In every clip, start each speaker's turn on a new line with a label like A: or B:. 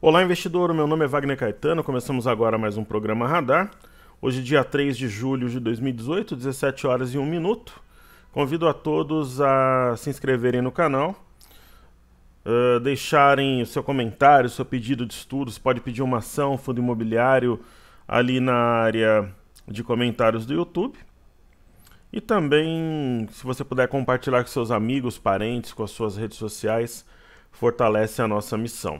A: Olá, investidor. O meu nome é Wagner Caetano. Começamos agora mais um programa Radar. Hoje, dia 3 de julho de 2018, 17 horas e 1 minuto. Convido a todos a se inscreverem no canal, deixarem o seu comentário, o seu pedido de estudos. Pode pedir uma ação, fundo imobiliário, ali na área de comentários do YouTube. E também, se você puder compartilhar com seus amigos, parentes, com as suas redes sociais, fortalece a nossa missão.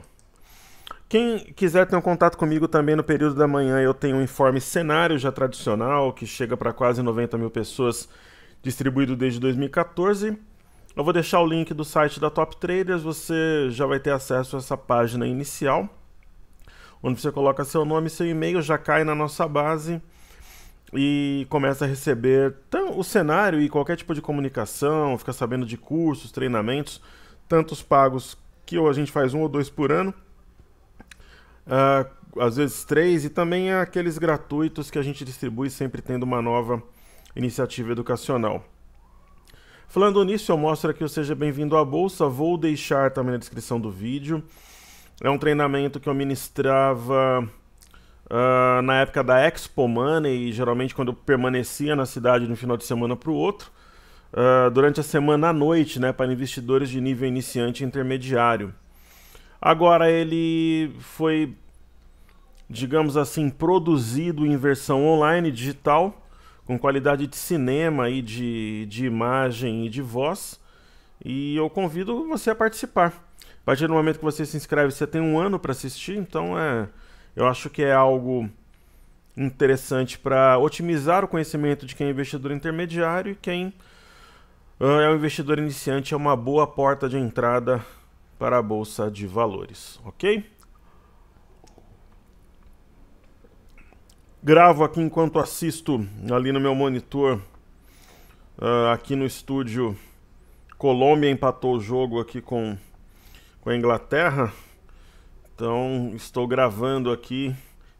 A: Quem quiser ter um contato comigo também no período da manhã, eu tenho um informe cenário já tradicional, que chega para quase 90 mil pessoas, distribuído desde 2014. Eu vou deixar o link do site da Top Traders, você já vai ter acesso a essa página inicial, onde você coloca seu nome e seu e-mail, já cai na nossa base e começa a receber o cenário e qualquer tipo de comunicação, fica sabendo de cursos, treinamentos, tantos pagos que a gente faz 1 ou 2 por ano, às vezes 3, e também aqueles gratuitos que a gente distribui sempre tendo uma nova iniciativa educacional. Falando nisso, eu mostro aqui o Seja Bem-vindo à Bolsa, vou deixar também na descrição do vídeo. É um treinamento que eu ministrava na época da Expo Money, geralmente quando eu permanecia na cidade de um final de semana para o outro, durante a semana à noite, né, para investidores de nível iniciante e intermediário. Agora ele foi, digamos assim, produzido em versão online, digital, com qualidade de cinema e de imagem e de voz, e eu convido você a participar. A partir do momento que você se inscreve, você tem 1 ano para assistir, então eu acho que é algo interessante para otimizar o conhecimento de quem é investidor intermediário, e quem é um investidor iniciante é uma boa porta de entrada para a Bolsa de Valores, ok? Gravo aqui enquanto assisto ali no meu monitor, aqui no estúdio. Colômbia empatou o jogo aqui com a Inglaterra, então estou gravando aqui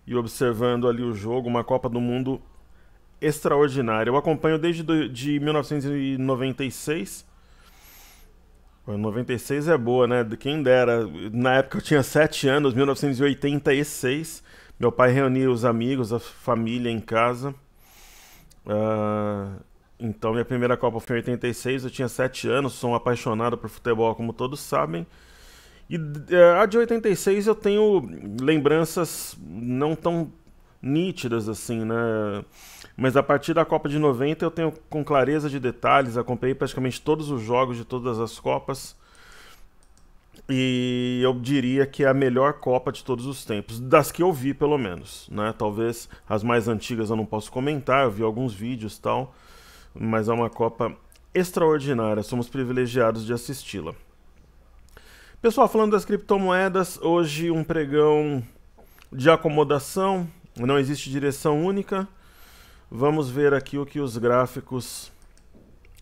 A: e observando ali o jogo, uma Copa do Mundo extraordinária. Eu acompanho desde 1996. 96 é boa, né? Quem dera. Na época eu tinha 7 anos, 1986. Meu pai reunia os amigos, a família em casa. Então minha primeira Copa foi em 86, eu tinha 7 anos, sou um apaixonado por futebol, como todos sabem. E a de 86 eu tenho lembranças não tão nítidas assim, né? Mas a partir da Copa de 90 eu tenho com clareza de detalhes, acompanhei praticamente todos os jogos de todas as Copas. E eu diria que é a melhor Copa de todos os tempos, das que eu vi pelo menos, né? Talvez as mais antigas eu não posso comentar, eu vi alguns vídeos e tal, mas é uma Copa extraordinária, somos privilegiados de assisti-la. Pessoal, falando das criptomoedas, hoje um pregão de acomodação, não existe direção única. Vamos ver aqui o que os gráficos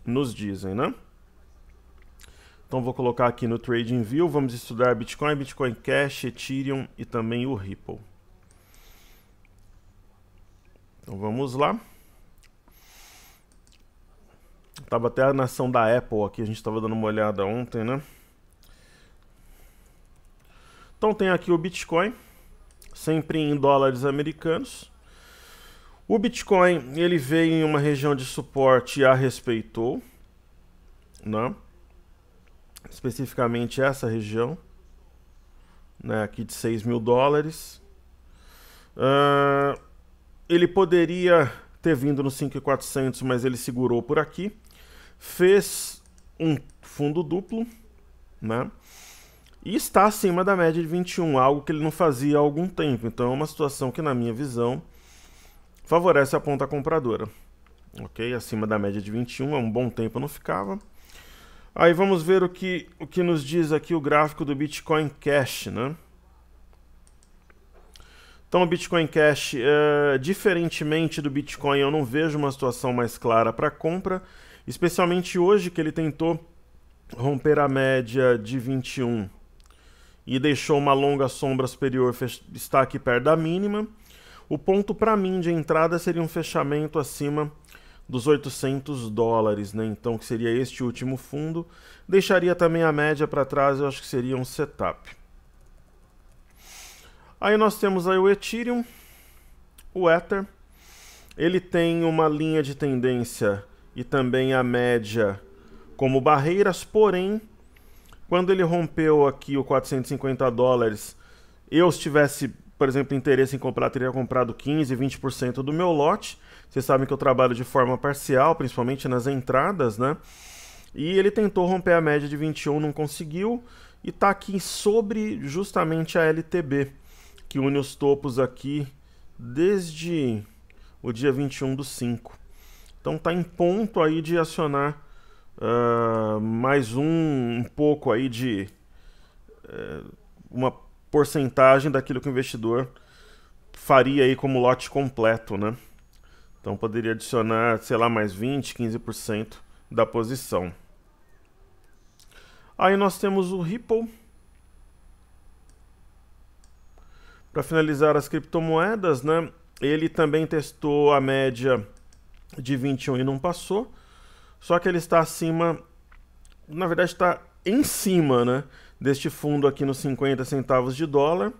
A: nos dizem, né? Então vou colocar aqui no TradingView, vamos estudar Bitcoin, Bitcoin Cash, Ethereum e também o Ripple. Então vamos lá. Estava até na ação da Apple aqui, a gente estava dando uma olhada ontem, né? Então tem aqui o Bitcoin, sempre em dólares americanos. O Bitcoin, ele veio em uma região de suporte e a respeitou, né? Especificamente essa região, né? Aqui de 6 mil dólares. Ele poderia ter vindo no 5.400, mas ele segurou por aqui. Fez um fundo duplo, né? E está acima da média de 21, algo que ele não fazia há algum tempo. Então é uma situação que, na minha visão, favorece a ponta compradora. Ok? Acima da média de 21, há um bom tempo não ficava. Aí vamos ver o que nos diz aqui o gráfico do Bitcoin Cash, né? Então o Bitcoin Cash, diferentemente do Bitcoin, eu não vejo uma situação mais clara para compra, especialmente hoje que ele tentou romper a média de 21 e deixou uma longa sombra superior, está aqui perto da mínima. O ponto para mim de entrada seria um fechamento acima dos 800 dólares, né? Então que seria este último fundo. Deixaria também a média para trás, eu acho que seria um setup. Aí nós temos aí o Ethereum, o Ether. Ele tem uma linha de tendência e também a média como barreiras, porém, quando ele rompeu aqui o 450 dólares, eu se tivesse, por exemplo, interesse em comprar, teria comprado 15, 20% do meu lote. Vocês sabem que eu trabalho de forma parcial, principalmente nas entradas, né? E ele tentou romper a média de 21, não conseguiu, e está aqui sobre justamente a LTB, que une os topos aqui desde o dia 21/5. Então está em ponto aí de acionar mais um pouco aí de uma porcentagem daquilo que o investidor faria aí como lote completo, né? Então poderia adicionar, sei lá, mais 20, 15% da posição. Aí nós temos o Ripple. Para finalizar as criptomoedas, né? Ele também testou a média de 21 e não passou. Só que ele está acima, na verdade está em cima, né, deste fundo aqui nos 50 centavos de dólar.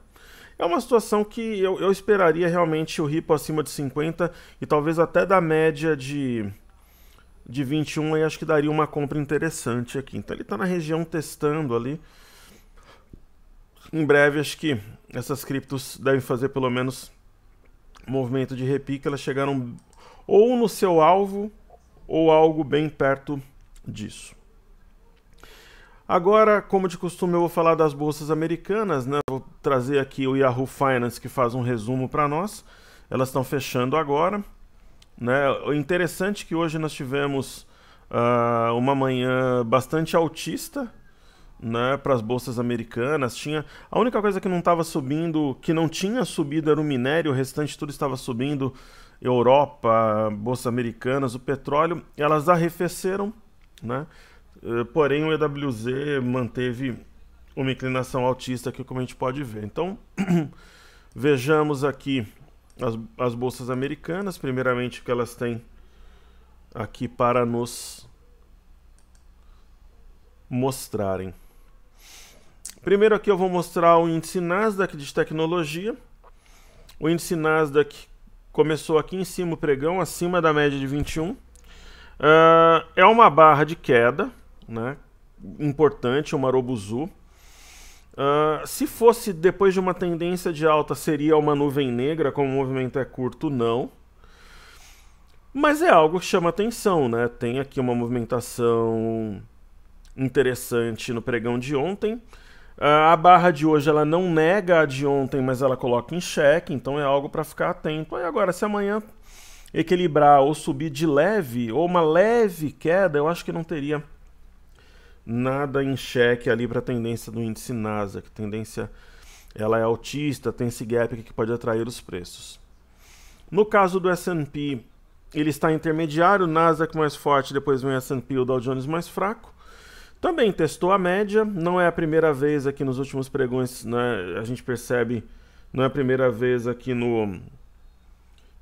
A: É uma situação que eu esperaria realmente o Ripple acima de 50 e talvez até da média de 21, aí acho que daria uma compra interessante aqui. Então ele está na região testando ali. Em breve acho que essas criptos devem fazer pelo menos movimento de repique. Elas chegaram ou no seu alvo ou algo bem perto disso. Agora, como de costume, eu vou falar das bolsas americanas, né? Vou trazer aqui o Yahoo Finance, que faz um resumo para nós. Elas estão fechando agora, né? O interessante é que hoje nós tivemos uma manhã bastante altista, né, para as bolsas americanas. A única coisa que não estava subindo, que não tinha subido, era o minério, o restante tudo estava subindo. Europa, bolsas americanas, o petróleo, elas arrefeceram, né? Porém o EWZ manteve uma inclinação altista aqui, como a gente pode ver. Então, vejamos aqui as bolsas americanas, primeiramente o que elas têm aqui para nos mostrarem. Primeiro aqui eu vou mostrar o índice Nasdaq de tecnologia. O índice Nasdaq começou aqui em cima o pregão, acima da média de 21. É uma barra de queda, né? Importante, uma Marubozu. Se fosse depois de uma tendência de alta, seria uma nuvem negra, como o movimento é curto, não. Mas é algo que chama atenção, né? Tem aqui uma movimentação interessante no pregão de ontem. A barra de hoje ela não nega a de ontem, mas ela coloca em xeque, então é algo para ficar atento. Aí agora, se amanhã equilibrar ou subir de leve, ou uma leve queda, eu acho que não teria nada em xeque ali para a tendência do índice Nasdaq. A tendência ela é altista, tem esse gap aqui que pode atrair os preços. No caso do S&P, ele está intermediário, o Nasdaq mais forte, depois vem o S&P e o Dow Jones mais fraco. Também testou a média, não é a primeira vez aqui nos últimos pregões, né, a gente percebe, não é a primeira vez aqui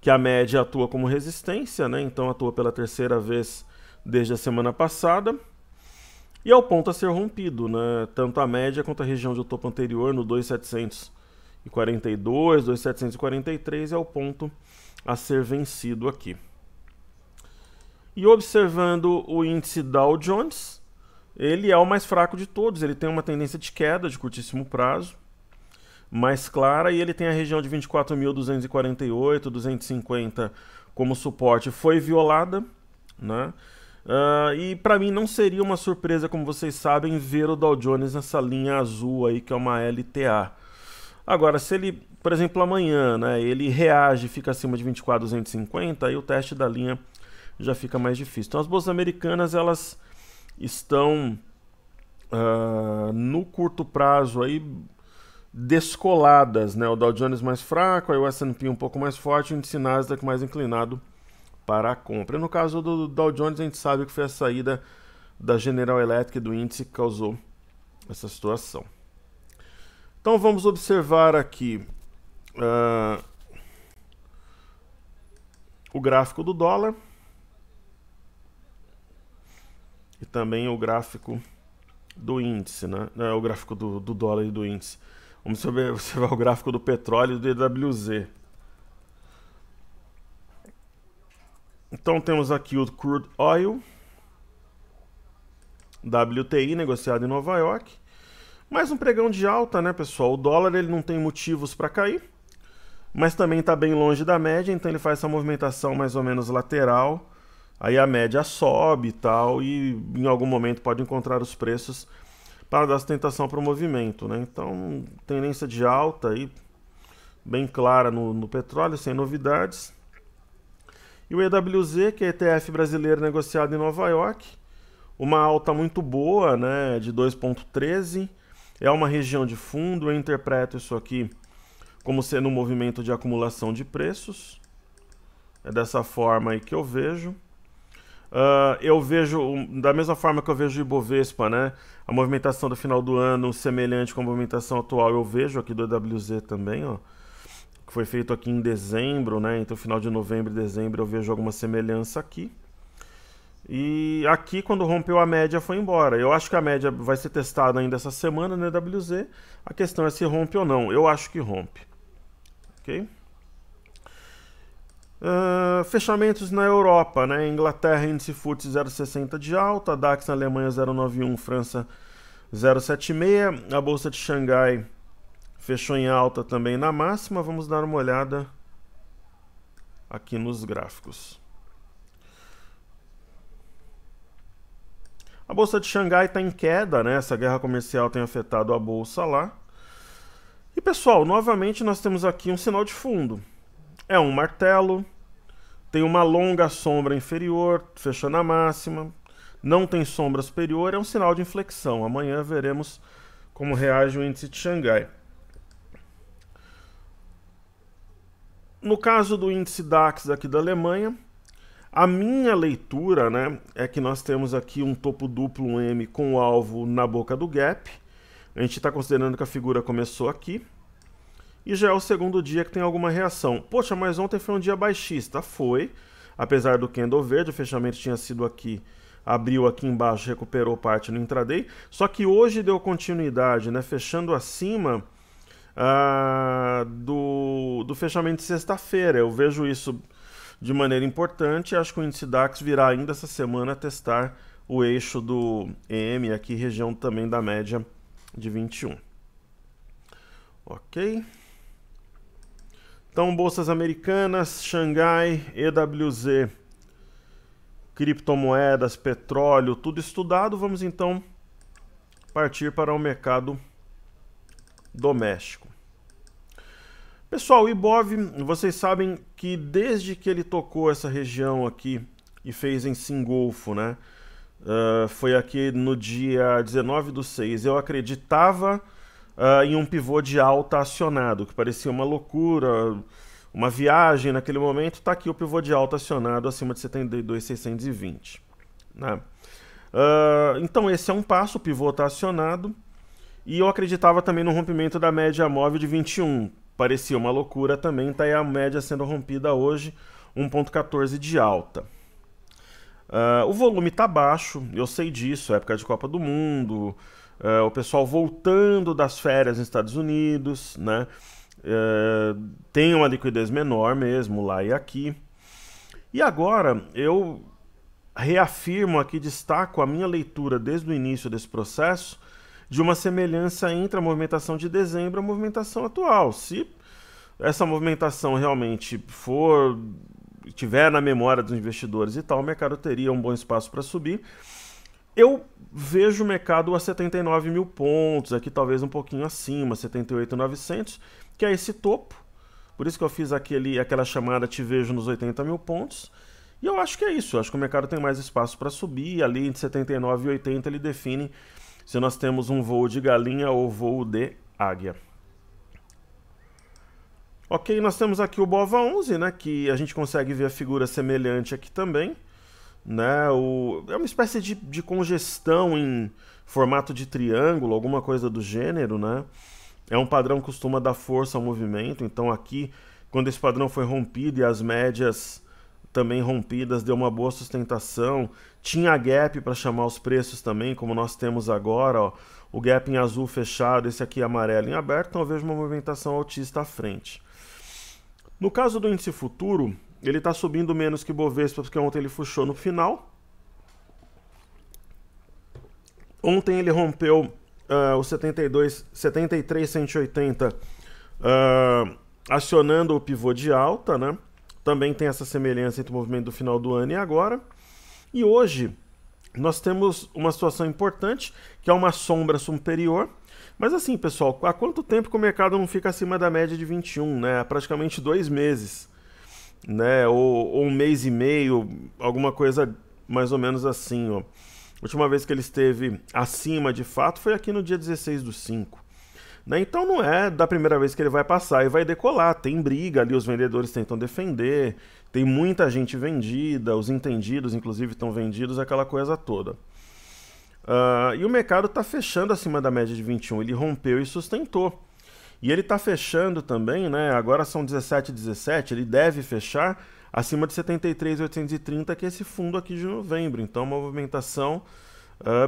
A: que a média atua como resistência, né, então atua pela terceira vez desde a semana passada. E é o ponto a ser rompido, né, tanto a média quanto a região de topo anterior, no 2.742, 2.743 é o ponto a ser vencido aqui. E observando o índice Dow Jones, ele é o mais fraco de todos, ele tem uma tendência de queda de curtíssimo prazo, mais clara, e ele tem a região de 24.248, 250 como suporte, foi violada, né? E para mim não seria uma surpresa, como vocês sabem, ver o Dow Jones nessa linha azul aí, que é uma LTA. Agora, se ele, por exemplo, amanhã, né, ele reage e fica acima de 24.250, aí o teste da linha já fica mais difícil. Então as bolsas americanas, elas estão no curto prazo aí descoladas, né? O Dow Jones mais fraco, aí o S&P um pouco mais forte, o índice Nasdaq mais inclinado para a compra. No caso do Dow Jones, a gente sabe que foi a saída da General Electric do índice que causou essa situação. Então vamos observar aqui o gráfico do dólar e também o gráfico do índice, né? O gráfico do dólar e do índice. Vamos observar o gráfico do petróleo e do EWZ. Então temos aqui o Crude Oil, WTI, negociado em Nova York. Mais um pregão de alta, né, pessoal? O dólar ele não tem motivos para cair, mas também está bem longe da média, então ele faz essa movimentação mais ou menos lateral. Aí a média sobe e tal, e em algum momento pode encontrar os preços para dar sustentação para o movimento, né? Então, tendência de alta aí, bem clara no petróleo, sem novidades. E o EWZ, que é ETF brasileiro negociado em Nova York, uma alta muito boa, né, de 2,13. É uma região de fundo, eu interpreto isso aqui como sendo um movimento de acumulação de preços. É dessa forma aí que eu vejo. Eu vejo, da mesma forma que eu vejo o Ibovespa, né, a movimentação do final do ano semelhante com a movimentação atual, eu vejo aqui do EWZ também, ó, que foi feito aqui em dezembro, né, entre o final de novembro e dezembro eu vejo alguma semelhança aqui. E aqui, quando rompeu a média, foi embora. Eu acho que a média vai ser testada ainda essa semana no EWZ. A questão é se rompe ou não. Eu acho que rompe. Ok? Fechamentos na Europa, né? Inglaterra, índice FTSE 0,60 de alta, DAX na Alemanha 0,91, França 0,76, a Bolsa de Xangai fechou em alta também na máxima. Vamos dar uma olhada aqui nos gráficos. A Bolsa de Xangai está em queda, né? Essa guerra comercial tem afetado a Bolsa lá. E pessoal, novamente nós temos aqui um sinal de fundo. É um martelo, tem uma longa sombra inferior, fechou na máxima, não tem sombra superior, é um sinal de inflexão. Amanhã veremos como reage o índice de Xangai. No caso do índice DAX aqui da Alemanha, a minha leitura, né, é que nós temos aqui um topo duplo, um M, com o alvo na boca do gap. A gente está considerando que a figura começou aqui. E já é o segundo dia que tem alguma reação. Poxa, mas ontem foi um dia baixista. Foi, apesar do candle verde, o fechamento tinha sido aqui, abriu aqui embaixo, recuperou parte no intraday. Só que hoje deu continuidade, né, fechando acima do fechamento de sexta-feira. Eu vejo isso de maneira importante. Acho que o índice DAX virá ainda essa semana testar o eixo do EM, aqui região também da média de 21. Ok? Então, bolsas americanas, Xangai, EWZ, criptomoedas, petróleo, tudo estudado. Vamos então partir para o mercado doméstico. Pessoal, o Ibov, vocês sabem que desde que ele tocou essa região aqui e fez esse engolfo, né? Foi aqui no dia 19/6, eu acreditava em um pivô de alta acionado, que parecia uma loucura, uma viagem naquele momento. Está aqui o pivô de alta acionado acima de 72.620, né? Então esse é um passo, o pivô está acionado, e eu acreditava também no rompimento da média móvel de 21, parecia uma loucura também. Está aí a média sendo rompida hoje, 1,14 de alta. O volume está baixo, eu sei disso, época de Copa do Mundo, o pessoal voltando das férias nos Estados Unidos, né? Tem uma liquidez menor mesmo lá e aqui. E agora eu reafirmo aqui, destaco a minha leitura desde o início desse processo de uma semelhança entre a movimentação de dezembro e a movimentação atual. Se essa movimentação realmente tiver na memória dos investidores e tal, o mercado teria um bom espaço para subir. Eu vejo o mercado a 79 mil pontos, aqui talvez um pouquinho acima, 78.900, que é esse topo. Por isso que eu fiz aquela chamada te vejo nos 80 mil pontos. E eu acho que é isso, eu acho que o mercado tem mais espaço para subir. Ali entre 79 e 80 ele define se nós temos um voo de galinha ou voo de águia. Ok, nós temos aqui o BOVA11, né, que a gente consegue ver a figura semelhante aqui também, né? É uma espécie de congestão em formato de triângulo, alguma coisa do gênero, né? É um padrão que costuma dar força ao movimento. Então aqui, quando esse padrão foi rompido e as médias também rompidas, deu uma boa sustentação. Tinha gap para chamar os preços também, como nós temos agora, ó, o gap em azul fechado, esse aqui amarelo em aberto, então eu vejo uma movimentação altista à frente. No caso do índice futuro, ele está subindo menos que o Bovespa, porque ontem ele fechou no final. Ontem ele rompeu o 73,180, acionando o pivô de alta, né? Também tem essa semelhança entre o movimento do final do ano e agora. E hoje nós temos uma situação importante, que é uma sombra superior. Mas assim, pessoal, há quanto tempo que o mercado não fica acima da média de 21, né? Há praticamente 2 meses, né? Ou 1 mês e meio, alguma coisa mais ou menos assim, ó. A última vez que ele esteve acima de fato foi aqui no dia 16/5. Né? Então não é da primeira vez que ele vai passar e vai decolar. Tem briga ali, os vendedores tentam defender, tem muita gente vendida, os entendidos inclusive estão vendidos, aquela coisa toda. E o mercado está fechando acima da média de 21, ele rompeu e sustentou. E ele está fechando também, né? Agora são 17,17, ele deve fechar acima de 73,830, que é esse fundo aqui de novembro. Então, uma movimentação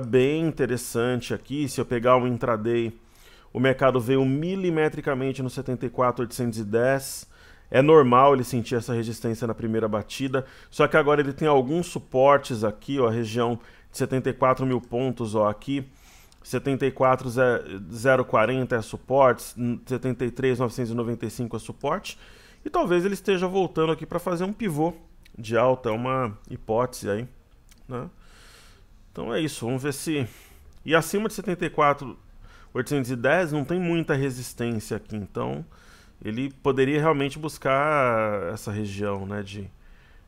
A: bem interessante aqui. Se eu pegar um intraday, o mercado veio milimetricamente no 74,810. É normal ele sentir essa resistência na primeira batida, só que agora ele tem alguns suportes aqui, ó, a região de 74 mil pontos, ó, aqui. 74,040 é suporte, 73,995 é suporte. E talvez ele esteja voltando aqui para fazer um pivô de alta, é uma hipótese aí, né? Então é isso, vamos ver se... E acima de 74,810 não tem muita resistência aqui, então ele poderia realmente buscar essa região, né, de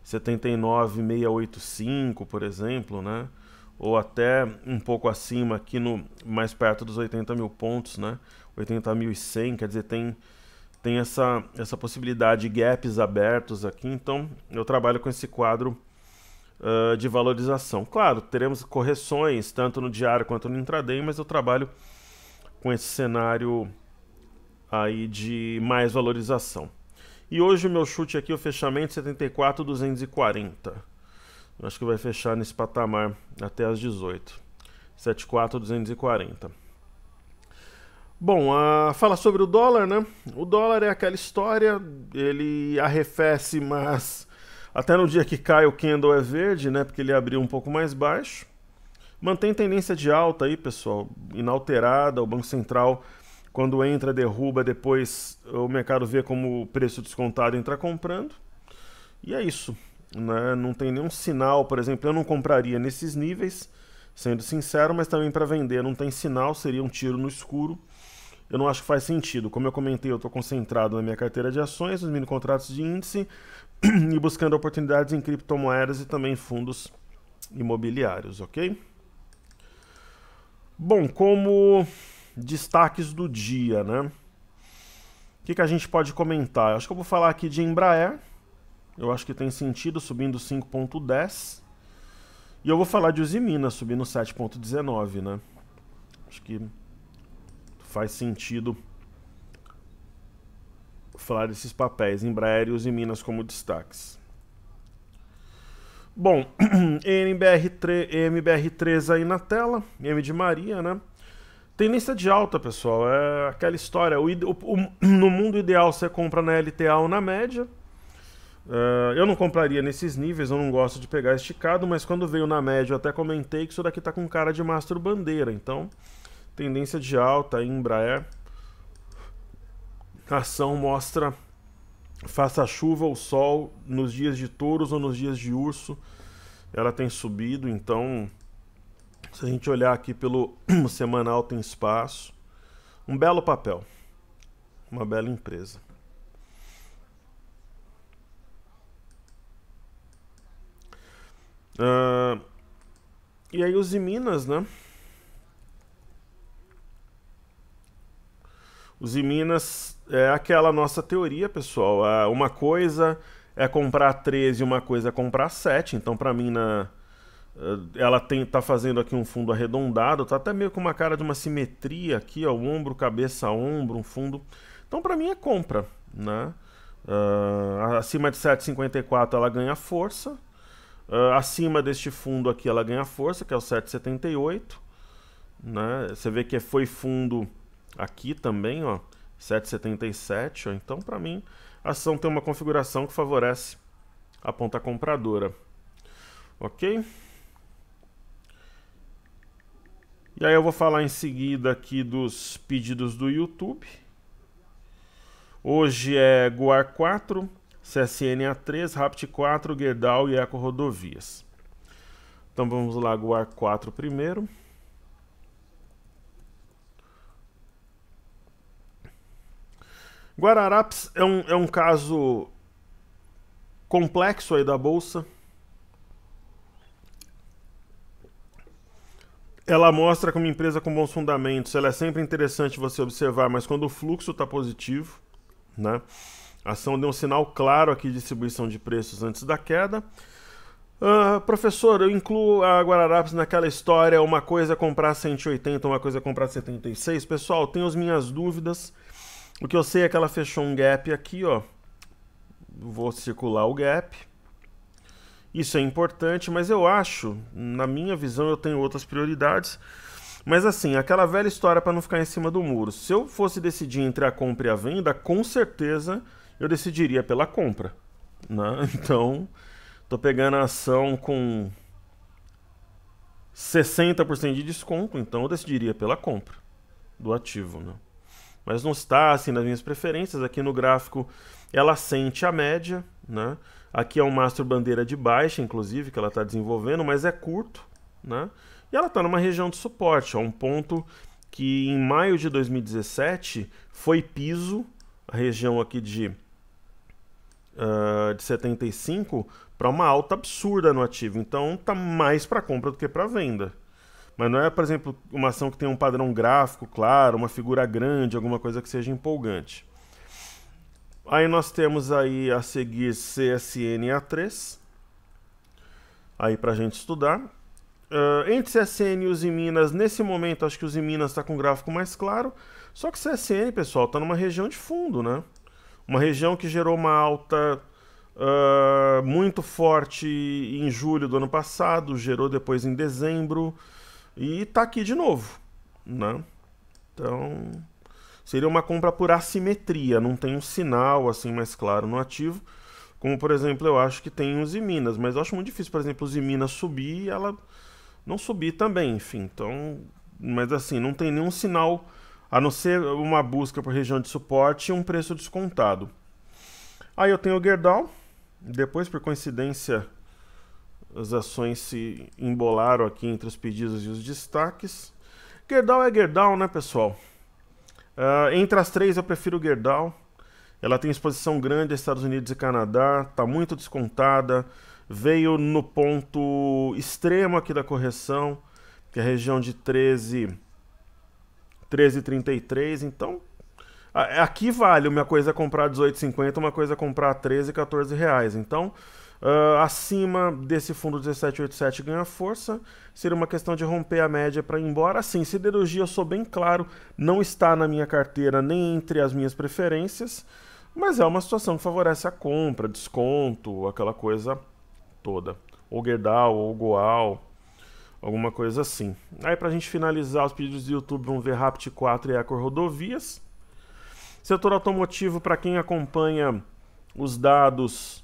A: 79,685, por exemplo, né? Ou até um pouco acima aqui, mais perto dos 80 mil pontos, né? 80.100, quer dizer, tem essa possibilidade de gaps abertos aqui, então eu trabalho com esse quadro de valorização. Claro, teremos correções tanto no diário quanto no intraday, mas eu trabalho com esse cenário aí de mais valorização. E hoje o meu chute aqui, o fechamento 74,240. Eu acho que vai fechar nesse patamar até às 18. 74,240. Bom, fala sobre o dólar, né? O dólar é aquela história, ele arrefece, mas até no dia que cai o candle é verde, né? Porque ele abriu um pouco mais baixo. Mantém tendência de alta aí, pessoal, inalterada. O Banco Central, quando entra, derruba, depois o mercado vê como o preço descontado entra comprando. E é isso, né? Não tem nenhum sinal, por exemplo, eu não compraria nesses níveis, sendo sincero, mas também para vender não tem sinal, seria um tiro no escuro. Eu não acho que faz sentido. Como eu comentei, eu estou concentrado na minha carteira de ações, nos mini contratos de índice e buscando oportunidades em criptomoedas e também fundos imobiliários, ok? Bom, como destaques do dia, né? O que a gente pode comentar? Eu acho que eu vou falar aqui de Embraer. Eu acho que tem sentido, subindo 5,10. E eu vou falar de Usiminas, subindo 7,19, né? Acho que faz sentido falar desses papéis, Embraer e Usiminas como destaques. Bom, MBR3 aí na tela, M de Maria, né? Tendência de alta, pessoal, é aquela história, no mundo ideal você compra na LTA ou na média. Eu não compraria nesses níveis, eu não gosto de pegar esticado, mas quando veio na média eu até comentei que isso daqui tá com cara de mastro bandeira, então tendência de alta em Embraer. A ação mostra, faça chuva ou sol, nos dias de touros ou nos dias de urso, ela tem subido, então se a gente olhar aqui pelo semanal tem espaço. Um belo papel, uma bela empresa. E aí os Usiminas, né? Os Usiminas é aquela nossa teoria, pessoal. Uma coisa é comprar 13 e uma coisa é comprar 7. Então, para mim, ela tá fazendo aqui um fundo arredondado. Tá até meio com uma cara de uma simetria aqui, ó, ombro, cabeça, ombro, um fundo. Então, para mim, é compra, né? Acima de 7,54 ela ganha força. Acima deste fundo aqui ela ganha força, que é o 7,78. Né? Você vê que foi fundo aqui também, ó, 7,77. Então, para mim, a ação tem uma configuração que favorece a ponta compradora. Ok? E aí eu vou falar em seguida aqui dos pedidos do YouTube. Hoje é Goar 4, CSN A3, Rapt 4, Gerdau e Eco Rodovias. Então vamos lá, Goar 4 primeiro. Guararapes é um caso complexo aí da bolsa. Ela mostra que uma empresa com bons fundamentos, ela é sempre interessante você observar, mas quando o fluxo está positivo, né? A ação deu um sinal claro aqui de distribuição de preços antes da queda. Professor, eu incluo a Guararapes naquela história, uma coisa é comprar 180, uma coisa é comprar 76. Pessoal, tenho as minhas dúvidas. O que eu sei é que ela fechou um gap aqui, ó. Vou circular o gap. Isso é importante, mas eu acho, na minha visão, eu tenho outras prioridades. Mas assim, aquela velha história para não ficar em cima do muro. Se eu fosse decidir entre a compra e a venda, com certeza eu decidiria pela compra, né? Então, tô pegando a ação com 60% de desconto, então eu decidiria pela compra do ativo, né? Mas não está assim nas minhas preferências. Aqui no gráfico ela sente a média, né? Aqui é um mastro bandeira de baixa, inclusive, que ela está desenvolvendo, mas é curto, né? E ela está numa região de suporte, ó, um ponto que em maio de 2017 foi piso, a região aqui de 75, para uma alta absurda no ativo. Então tá mais para compra do que para venda. Mas não é, por exemplo, uma ação que tem um padrão gráfico claro, uma figura grande, alguma coisa que seja empolgante. Aí nós temos aí a seguir CSN A3, aí para a gente estudar. Entre CSN e os Minas, nesse momento acho que os Minas está com um gráfico mais claro, só que CSN, pessoal, está numa região de fundo, né? Uma região que gerou uma alta muito forte em julho do ano passado, gerou depois em dezembro, e está aqui de novo, né? Então, seria uma compra por assimetria, não tem um sinal assim mais claro no ativo, como por exemplo eu acho que tem os Minas, mas eu acho muito difícil, por exemplo, os Minas subir e ela não subir também, enfim. Então, mas assim, não tem nenhum sinal, a não ser uma busca por região de suporte e um preço descontado. Aí eu tenho o Gerdau, depois por coincidência as ações se embolaram aqui entre os pedidos e os destaques. Gerdau é Gerdau, né, pessoal? Entre as três eu prefiro Gerdau. Ela tem exposição grande a Estados Unidos e Canadá, está muito descontada, veio no ponto extremo aqui da correção, que é a região de 13,33. Então, aqui vale uma coisa é comprar 18,50, uma coisa é comprar 13, 14 reais. Então, acima desse fundo 17,87 ganha força, seria uma questão de romper a média para ir embora. Assim, siderurgia, eu sou bem claro, não está na minha carteira nem entre as minhas preferências, mas é uma situação que favorece a compra, desconto, aquela coisa toda. Ou Gerdau, ou Goal, alguma coisa assim. Aí pra gente finalizar os pedidos do YouTube, vamos ver Rapt 4 e Eco Rodovias. Setor automotivo, para quem acompanha os dados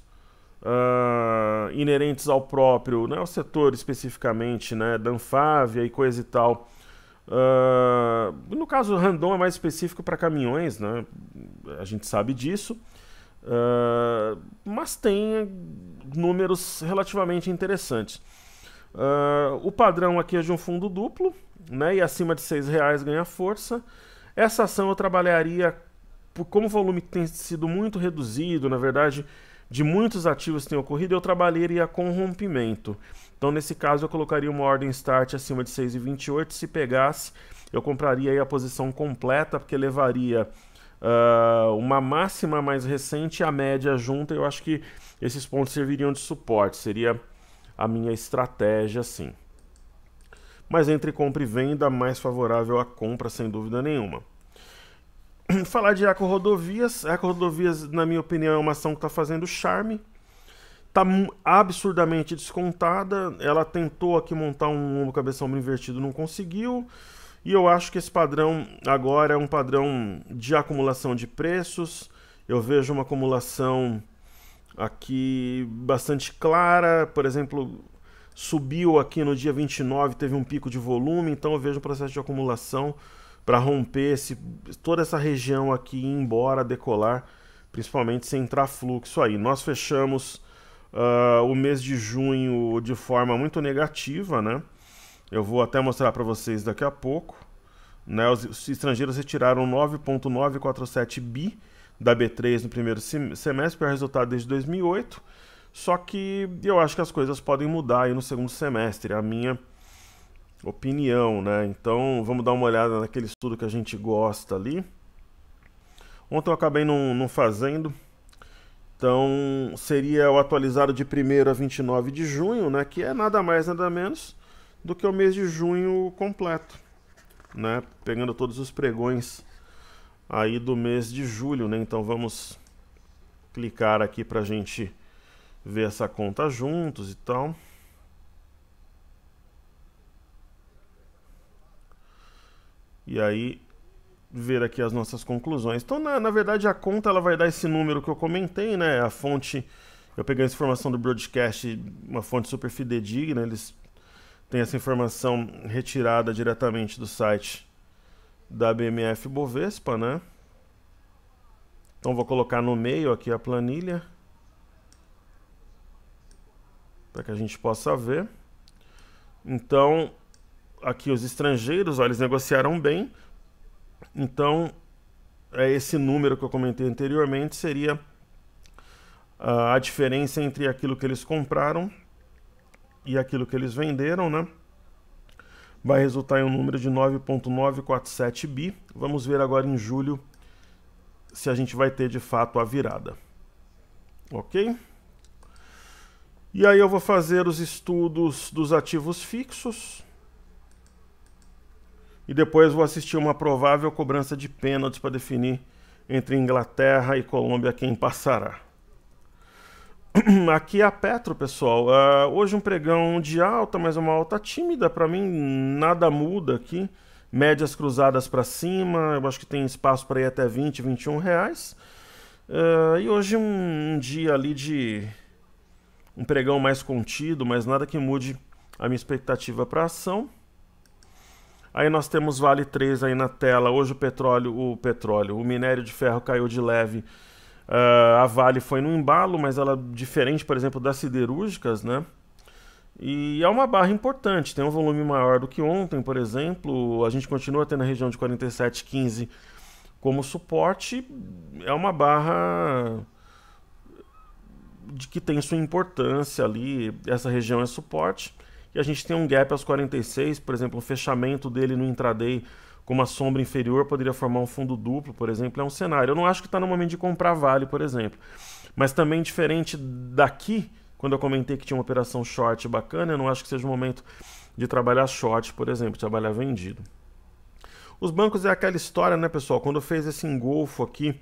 A: inerentes ao próprio, né, o setor especificamente, né, da Anfávia e coisa e tal. No caso, o Randon é mais específico para caminhões, né, a gente sabe disso, mas tem números relativamente interessantes. O padrão aqui é de um fundo duplo, né, e acima de R$6 ganha força. Essa ação eu trabalharia, como o volume tem sido muito reduzido, na verdade, de muitos ativos tem ocorrido, eu trabalharia com rompimento. Então, nesse caso, eu colocaria uma ordem start acima de 6,28. Se pegasse, eu compraria aí a posição completa, porque levaria uma máxima mais recente e a média junta. Eu acho que esses pontos serviriam de suporte. Seria a minha estratégia, sim. Mas entre compra e venda, mais favorável à compra, sem dúvida nenhuma. Falar de Ecorodovias. Ecorodovias, na minha opinião, é uma ação que está fazendo charme. Está absurdamente descontada. Ela tentou aqui montar um cabeção invertido, não conseguiu. E eu acho que esse padrão agora é um padrão de acumulação de preços. Eu vejo uma acumulação aqui bastante clara. Por exemplo, subiu aqui no dia 29, teve um pico de volume. Então eu vejo um processo de acumulação para romper toda essa região aqui e ir embora, decolar, principalmente sem entrar fluxo aí. Nós fechamos o mês de junho de forma muito negativa, né? Eu vou até mostrar para vocês daqui a pouco. Né? Os estrangeiros retiraram 9,947 bi da B3 no primeiro semestre, pior resultado desde 2008. Só que eu acho que as coisas podem mudar aí no segundo semestre, é a minha opinião, né? Então vamos dar uma olhada naquele estudo que a gente gosta ali. Ontem eu acabei não fazendo. Então seria o atualizado de 1º a 29 de junho, né? Que é nada mais, nada menos do que o mês de junho completo, né? Pegando todos os pregões aí do mês de julho, né? Então vamos clicar aqui pra gente ver essa conta juntos e tal. E aí ver aqui as nossas conclusões. Então, na verdade, a conta ela vai dar esse número que eu comentei, né? A fonte, eu peguei essa informação do broadcast, uma fonte super fidedigna, eles têm essa informação retirada diretamente do site da BMF Bovespa, né? Então vou colocar no meio aqui a planilha para que a gente possa ver. Então, aqui os estrangeiros, ó, eles negociaram bem. Então, esse número que eu comentei anteriormente seria a diferença entre aquilo que eles compraram e aquilo que eles venderam, né? Vai resultar em um número de 9,947 bi. Vamos ver agora em julho se a gente vai ter de fato a virada. Ok? E aí eu vou fazer os estudos dos ativos fixos. E depois vou assistir uma provável cobrança de pênaltis para definir entre Inglaterra e Colômbia quem passará. Aqui é a Petro, pessoal. Hoje um pregão de alta, mas uma alta tímida. Para mim nada muda aqui. Médias cruzadas para cima. Eu acho que tem espaço para ir até 20, 21 reais. E hoje um dia ali de um pregão mais contido, mas nada que mude a minha expectativa para a ação. Aí nós temos Vale 3 aí na tela. Hoje o minério de ferro caiu de leve. A Vale foi no embalo, mas ela diferente, por exemplo, das siderúrgicas, né? E é uma barra importante, tem um volume maior do que ontem, por exemplo. A gente continua tendo a região de 47,15 como suporte. É uma barra de que tem sua importância ali. Essa região é suporte. E a gente tem um gap aos 46, por exemplo, um fechamento dele no intraday com uma sombra inferior poderia formar um fundo duplo, por exemplo, é um cenário. Eu não acho que está no momento de comprar Vale, por exemplo. Mas também diferente daqui, quando eu comentei que tinha uma operação short bacana, eu não acho que seja o momento de trabalhar short, por exemplo, trabalhar vendido. Os bancos é aquela história, né, pessoal? Quando fez esse engolfo aqui,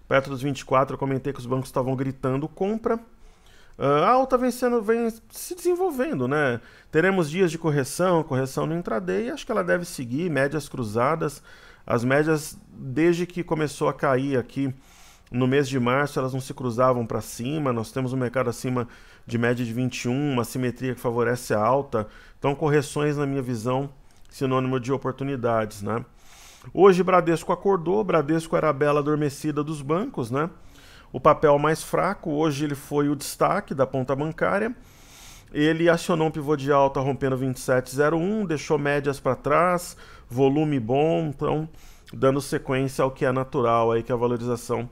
A: perto dos 24, eu comentei que os bancos estavam gritando compra. A alta vem se desenvolvendo, né? Teremos dias de correção no intraday, acho que ela deve seguir, médias cruzadas. As médias, desde que começou a cair aqui no mês de março, elas não se cruzavam para cima. Nós temos um mercado acima de média de 21, uma simetria que favorece a alta. Então, correções, na minha visão, sinônimo de oportunidades, né? Hoje, Bradesco acordou. Bradesco era a bela adormecida dos bancos, né? O papel mais fraco, hoje ele foi o destaque da ponta bancária. Ele acionou um pivô de alta rompendo 27,01, deixou médias para trás, volume bom, então dando sequência ao que é natural, aí, que é a valorização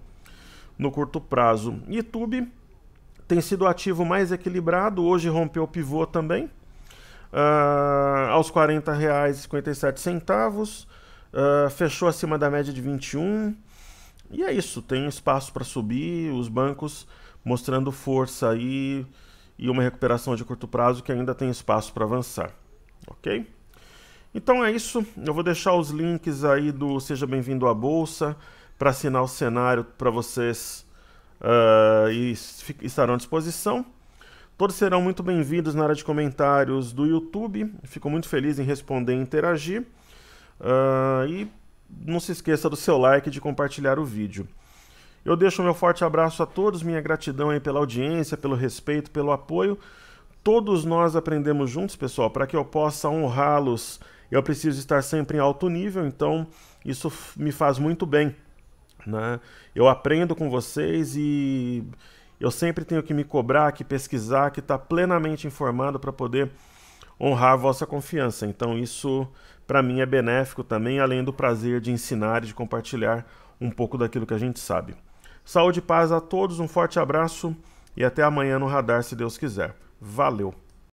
A: no curto prazo. YouTube tem sido o ativo mais equilibrado, hoje rompeu o pivô também, aos R$ 40,57, fechou acima da média de 21. E é isso, tem espaço para subir, os bancos mostrando força aí e uma recuperação de curto prazo que ainda tem espaço para avançar, ok? Então é isso, eu vou deixar os links aí do Seja Bem-vindo à Bolsa para assinar o cenário para vocês e estarão à disposição. Todos serão muito bem-vindos na área de comentários do YouTube. Fico muito feliz em responder e interagir. E não se esqueça do seu like e de compartilhar o vídeo. Eu deixo meu forte abraço a todos, minha gratidão aí pela audiência, pelo respeito, pelo apoio. Todos nós aprendemos juntos, pessoal. Para que eu possa honrá-los, eu preciso estar sempre em alto nível, então isso me faz muito bem, né? Eu aprendo com vocês e eu sempre tenho que me cobrar, que pesquisar, que estar plenamente informado para poder honrar a vossa confiança. Então isso, para mim, é benéfico também, além do prazer de ensinar e de compartilhar um pouco daquilo que a gente sabe. Saúde e paz a todos, um forte abraço e até amanhã no Radar, se Deus quiser. Valeu!